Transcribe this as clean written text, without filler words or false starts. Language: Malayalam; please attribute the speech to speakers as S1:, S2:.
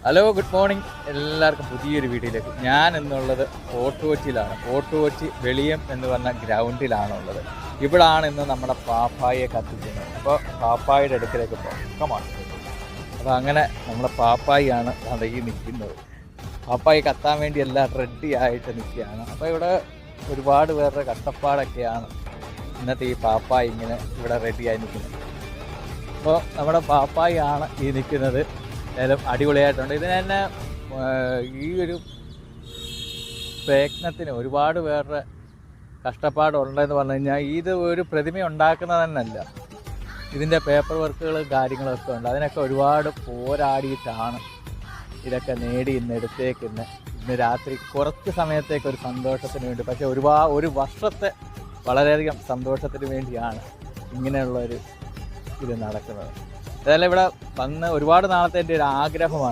S1: Hello, good morning. എല്ലാവർക്കും പുതിയൊരു വീഡിയോയിലേക്ക്. ഞാൻ എന്നുള്ളത് ഫോർട്ട് കൊച്ചിയിലാണ്. ഫോർട്ട് കൊച്ചി വെളിയം എന്ന് പറഞ്ഞ ഗ്രൗണ്ടിലാണുള്ളത്. ഇവിടാണ് ഇന്ന് നമ്മുടെ പാപ്പായെ കത്തിക്കുന്നത്. അപ്പോൾ പാപ്പായുടെ അടുക്കലേക്ക് പോകാം. അപ്പോൾ അങ്ങനെ നമ്മുടെ പാപ്പായാണ് ഈ നിൽക്കുന്നത്. പാപ്പായി കത്താൻ വേണ്ടി എല്ലാം റെഡി ആയിട്ട് നിൽക്കുകയാണ്. അപ്പോൾ ഇവിടെ ഒരുപാട് പേരുടെ കഷ്ടപ്പാടൊക്കെയാണ് ഇന്നത്തെ ഈ പാപ്പായി ഇങ്ങനെ ഇവിടെ റെഡിയായി നിൽക്കുന്നത്. അപ്പോൾ നമ്മുടെ പാപ്പായാണ് ഈ നിൽക്കുന്നത്. ഏതായാലും അടിപൊളിയായിട്ടുണ്ട്. ഇതിന് തന്നെ ഈ ഒരു പ്രയത്നത്തിന് ഒരുപാട് പേരുടെ കഷ്ടപ്പാടുണ്ടെന്ന് പറഞ്ഞു കഴിഞ്ഞാൽ ഇത് ഒരു പ്രതിമ ഉണ്ടാക്കുന്നത് തന്നെയല്ല, ഇതിൻ്റെ പേപ്പർ വർക്കുകളും കാര്യങ്ങളൊക്കെ ഉണ്ട്. അതിനൊക്കെ ഒരുപാട് പോരാടിയിട്ടാണ് ഇതൊക്കെ നേടി ഇന്ന് എടുത്തേക്കുന്നത്. ഇന്ന് രാത്രി കുറച്ച് സമയത്തേക്ക് ഒരു സന്തോഷത്തിന് വേണ്ടി, പക്ഷേ ഒരു വർഷത്തെ വളരെയധികം സന്തോഷത്തിന് വേണ്ടിയാണ് ഇങ്ങനെയുള്ളൊരു ഇത് നടക്കുന്നത്. അതെല്ലാം ഇവിടെ വന്ന് ഒരുപാട് നാളത്തെ എൻ്റെ ഒരു ആഗ്രഹമാണ്